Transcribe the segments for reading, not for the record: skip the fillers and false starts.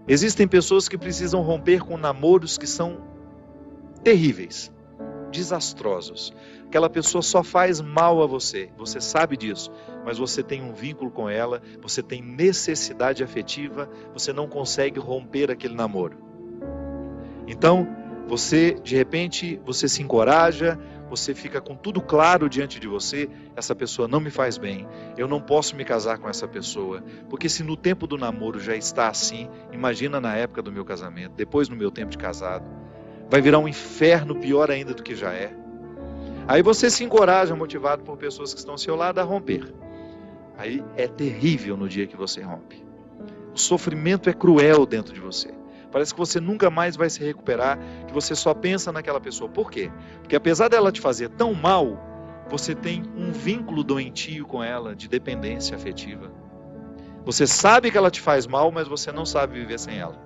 Existem pessoas que precisam romper com namoros que são terríveis, desastrosos. Aquela pessoa só faz mal a você, você sabe disso, mas você tem um vínculo com ela, você tem necessidade afetiva, você não consegue romper aquele namoro. Então, você, de repente, você se encoraja, você fica com tudo claro diante de você, essa pessoa não me faz bem, eu não posso me casar com essa pessoa, porque se no tempo do namoro já está assim, imagina na época do meu casamento, depois no meu tempo de casado, vai virar um inferno pior ainda do que já é. Aí você se encoraja, motivado por pessoas que estão ao seu lado, a romper. Aí é terrível no dia que você rompe. O sofrimento é cruel dentro de você. Parece que você nunca mais vai se recuperar, que você só pensa naquela pessoa. Por quê? Porque apesar dela te fazer tão mal, você tem um vínculo doentio com ela, de dependência afetiva. Você sabe que ela te faz mal, mas você não sabe viver sem ela.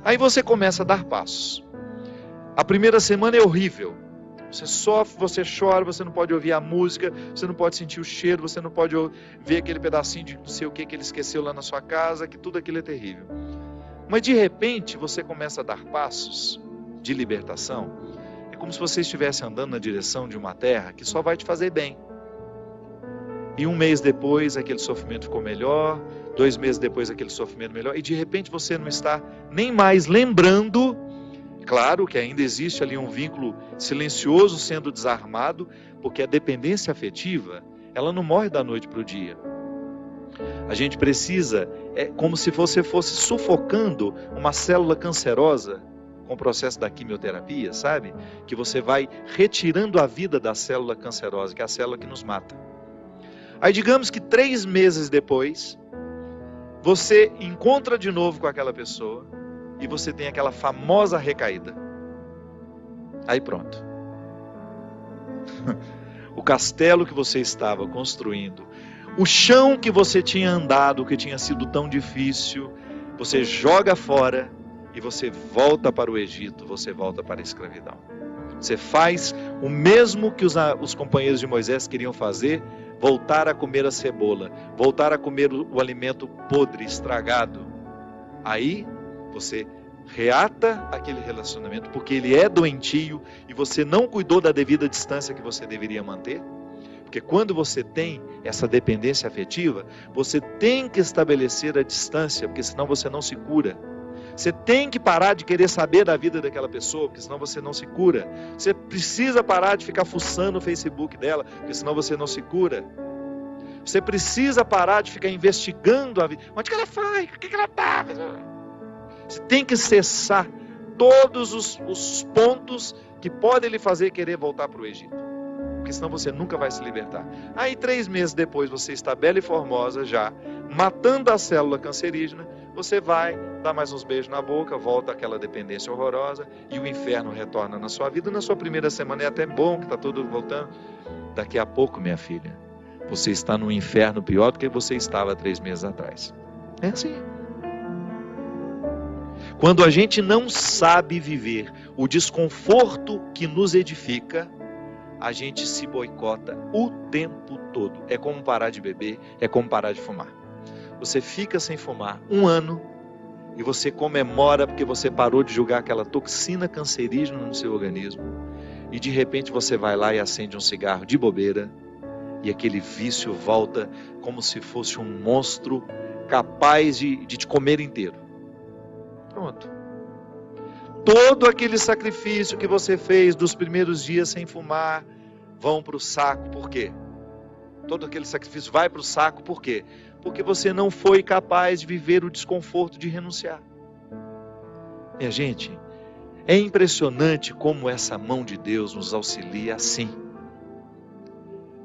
Aí você começa a dar passos. A primeira semana é horrível. Você sofre, você chora, você não pode ouvir a música, você não pode sentir o cheiro, você não pode ver aquele pedacinho de não sei o que ele esqueceu lá na sua casa, que tudo aquilo é terrível. Mas de repente você começa a dar passos de libertação. É como se você estivesse andando na direção de uma terra que só vai te fazer bem. E um mês depois aquele sofrimento ficou melhor, 2 meses depois aquele sofrimento melhor, e de repente você não está nem mais lembrando. Claro que ainda existe ali um vínculo silencioso sendo desarmado, porque a dependência afetiva, ela não morre da noite para o dia. A gente precisa, é como se você fosse sufocando uma célula cancerosa com o processo da quimioterapia, sabe? Que você vai retirando a vida da célula cancerosa, que é a célula que nos mata. Aí digamos que 3 meses depois, você encontra de novo com aquela pessoa e você tem aquela famosa recaída. Aí pronto. O castelo que você estava construindo, o chão que você tinha andado, que tinha sido tão difícil, você joga fora e você volta para o Egito, você volta para a escravidão. Você faz o mesmo que os companheiros de Moisés queriam fazer, voltar a comer a cebola, voltar a comer o alimento podre, estragado. Aí você reata aquele relacionamento, porque ele é doentio e você não cuidou da devida distância que você deveria manter. Porque quando você tem essa dependência afetiva, você tem que estabelecer a distância, porque senão você não se cura. Você tem que parar de querer saber da vida daquela pessoa, porque senão você não se cura. Você precisa parar de ficar fuçando o Facebook dela, porque senão você não se cura. Você precisa parar de ficar investigando a vida. Onde que ela foi? O que ela está? Você tem que cessar todos os pontos que podem lhe fazer querer voltar para o Egito. Porque senão você nunca vai se libertar. Aí 3 meses depois você está bela e formosa já, matando a célula cancerígena, você vai dar mais uns beijos na boca, volta àquela dependência horrorosa e o inferno retorna na sua vida. Na sua primeira semana é até bom que está tudo voltando. Daqui a pouco, minha filha, você está num inferno pior do que você estava 3 meses atrás. É assim. Quando a gente não sabe viver o desconforto que nos edifica, a gente se boicota o tempo todo. É como parar de beber, é como parar de fumar. Você fica sem fumar 1 ano e você comemora porque você parou de jogar aquela toxina cancerígena no seu organismo. E de repente você vai lá e acende um cigarro de bobeira e aquele vício volta como se fosse um monstro capaz de te comer inteiro. Pronto. Todo aquele sacrifício que você fez dos primeiros dias sem fumar vão para o saco. Por quê? Todo aquele sacrifício vai para o saco. Por quê? Porque você não foi capaz de viver o desconforto de renunciar. Minha gente, é impressionante como essa mão de Deus nos auxilia assim,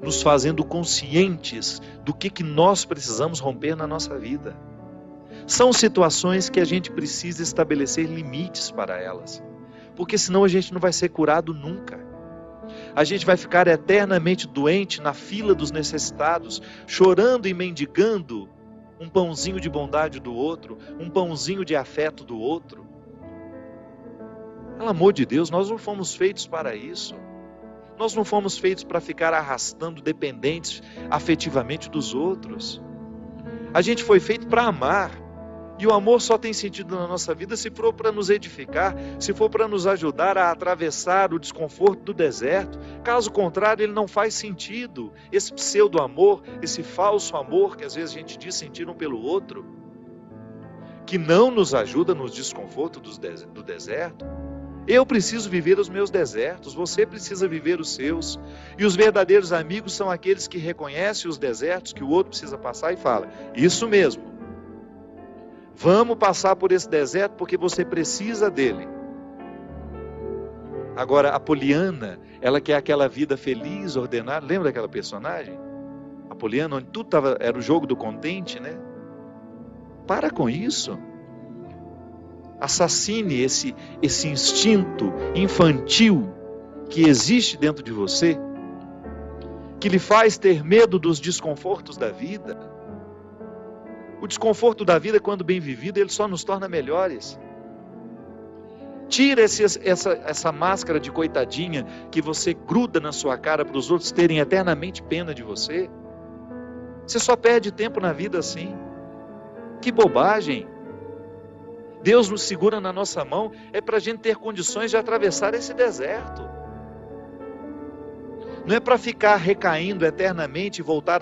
nos fazendo conscientes do que nós precisamos romper na nossa vida. São situações que a gente precisa estabelecer limites para elas, porque senão a gente não vai ser curado nunca. A gente vai ficar eternamente doente na fila dos necessitados, chorando e mendigando um pãozinho de bondade do outro, um pãozinho de afeto do outro. Pelo amor de Deus, nós não fomos feitos para isso. Nós não fomos feitos para ficar arrastando dependentes afetivamente dos outros. A gente foi feito para amar. E o amor só tem sentido na nossa vida se for para nos edificar, se for para nos ajudar a atravessar o desconforto do deserto. Caso contrário, ele não faz sentido. Esse pseudo-amor, esse falso amor que às vezes a gente diz sentir um pelo outro, que não nos ajuda nos desconfortos do deserto. Eu preciso viver os meus desertos, você precisa viver os seus. E os verdadeiros amigos são aqueles que reconhecem os desertos que o outro precisa passar e fala: isso mesmo. Vamos passar por esse deserto porque você precisa dele. Agora, a Poliana, ela quer aquela vida feliz, ordenada. Lembra daquela personagem? A Poliana, onde tudo era o jogo do contente, né? Para com isso. Assassine esse instinto infantil que existe dentro de você, que lhe faz ter medo dos desconfortos da vida. O desconforto da vida, quando bem vivido, ele só nos torna melhores. Tira essa máscara de coitadinha que você gruda na sua cara para os outros terem eternamente pena de você. Você só perde tempo na vida assim. Que bobagem! Deus nos segura na nossa mão é para a gente ter condições de atravessar esse deserto. Não é para ficar recaindo eternamente e voltar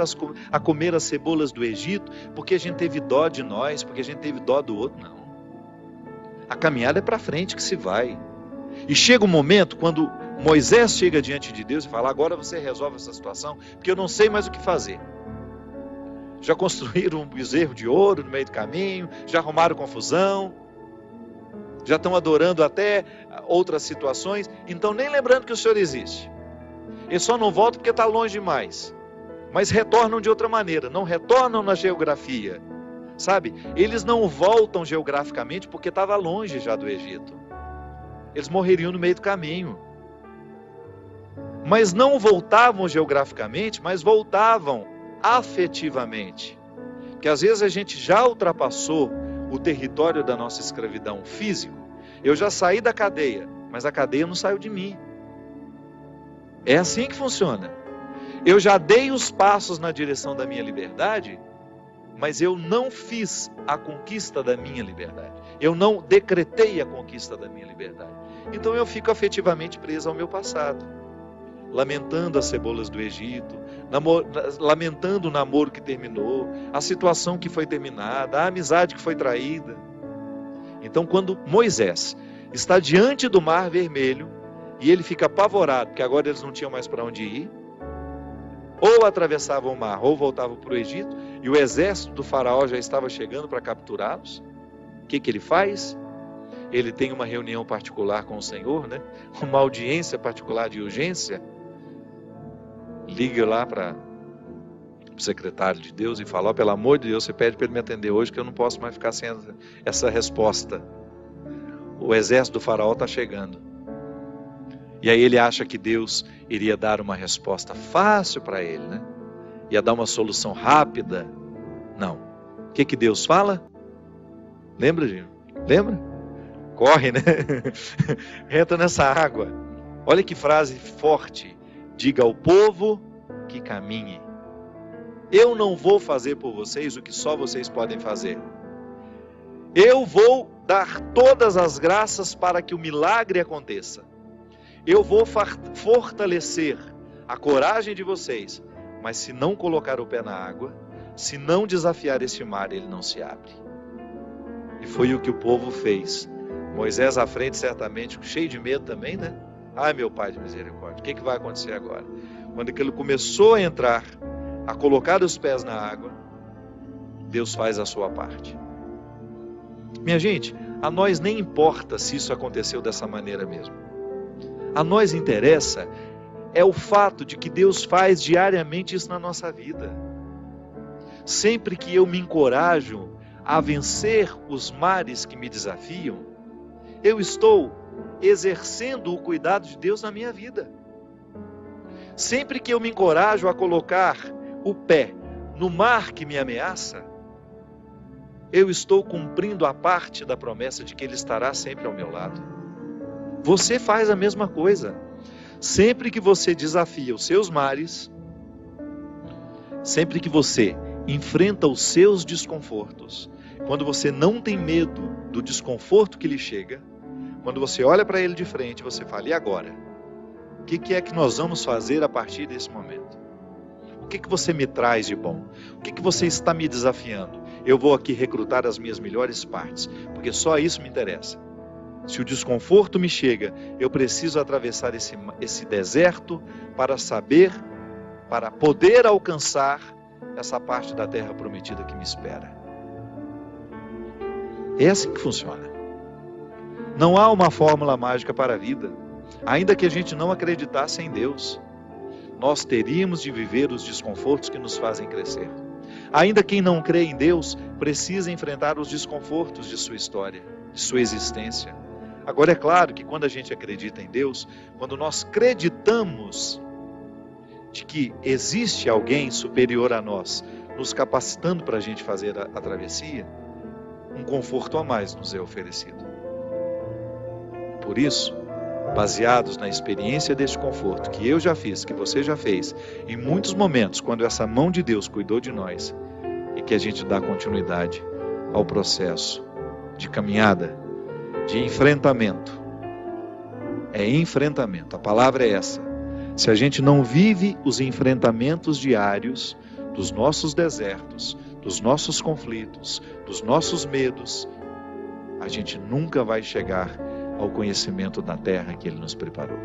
a comer as cebolas do Egito, porque a gente teve dó de nós, porque a gente teve dó do outro, não. A caminhada é para frente que se vai. E chega um momento quando Moisés chega diante de Deus e fala: agora você resolve essa situação, porque eu não sei mais o que fazer. Já construíram um bezerro de ouro no meio do caminho, já arrumaram confusão, já estão adorando até outras situações, então nem lembrando que o Senhor existe. Eles só não voltam porque está longe demais. Mas retornam de outra maneira. Não retornam na geografia. Sabe? Eles não voltam geograficamente porque estava longe já do Egito. Eles morreriam no meio do caminho. Mas não voltavam geograficamente, mas voltavam afetivamente. Porque às vezes a gente já ultrapassou o território da nossa escravidão físico. Eu já saí da cadeia, mas a cadeia não saiu de mim. É assim que funciona. Eu já dei os passos na direção da minha liberdade, mas eu não fiz a conquista da minha liberdade. Eu não decretei a conquista da minha liberdade. Então eu fico afetivamente preso ao meu passado, lamentando as cebolas do Egito, lamentando o namoro que terminou, a situação que foi terminada, a amizade que foi traída. Então, quando Moisés está diante do Mar Vermelho, e ele fica apavorado, porque agora eles não tinham mais para onde ir. Ou atravessavam o mar, ou voltavam para o Egito, e o exército do faraó já estava chegando para capturá-los. O que ele faz? Ele tem uma reunião particular com o Senhor, né? Uma audiência particular de urgência. Liga lá para o secretário de Deus e fala: pelo amor de Deus, você pede para ele me atender hoje, que eu não posso mais ficar sem essa resposta. O exército do faraó está chegando. E aí ele acha que Deus iria dar uma resposta fácil para ele, né? Ia dar uma solução rápida. Não. O que Deus fala? Lembra, Gino? Lembra? Corre, né? Entra nessa água. Olha que frase forte. Diga ao povo que caminhe. Eu não vou fazer por vocês o que só vocês podem fazer. Eu vou dar todas as graças para que o milagre aconteça. Eu vou fortalecer a coragem de vocês, mas se não colocar o pé na água, se não desafiar este mar, ele não se abre. E foi o que o povo fez. Moisés à frente, certamente, cheio de medo também, né? Ai, meu Pai de misericórdia, o que vai acontecer agora? Quando ele começou a entrar, a colocar os pés na água, Deus faz a sua parte. Minha gente, a nós nem importa se isso aconteceu dessa maneira mesmo. A nós interessa é o fato de que Deus faz diariamente isso na nossa vida. Sempre que eu me encorajo a vencer os mares que me desafiam, eu estou exercendo o cuidado de Deus na minha vida. Sempre que eu me encorajo a colocar o pé no mar que me ameaça, eu estou cumprindo a parte da promessa de que Ele estará sempre ao meu lado. Você faz a mesma coisa. Sempre que você desafia os seus mares, sempre que você enfrenta os seus desconfortos, quando você não tem medo do desconforto que lhe chega, quando você olha para ele de frente, você fala: e agora? O que é que nós vamos fazer a partir desse momento? O que você me traz de bom? O que você está me desafiando? Eu vou aqui recrutar as minhas melhores partes, porque só isso me interessa. Se o desconforto me chega, eu preciso atravessar esse deserto para saber, para poder alcançar essa parte da terra prometida que me espera. É assim que funciona. Não há uma fórmula mágica para a vida. Ainda que a gente não acreditasse em Deus, nós teríamos de viver os desconfortos que nos fazem crescer. Ainda quem não crê em Deus precisa enfrentar os desconfortos de sua história, de sua existência. Agora é claro que quando a gente acredita em Deus, quando nós acreditamos de que existe alguém superior a nós, nos capacitando para a gente fazer a travessia, um conforto a mais nos é oferecido. Por isso, baseados na experiência deste conforto que eu já fiz, que você já fez, em muitos momentos, quando essa mão de Deus cuidou de nós, e que a gente dá continuidade ao processo de caminhada, de enfrentamento. É enfrentamento, a palavra é essa. Se a gente não vive os enfrentamentos diários dos nossos desertos, dos nossos conflitos, dos nossos medos, a gente nunca vai chegar ao conhecimento da terra que Ele nos preparou.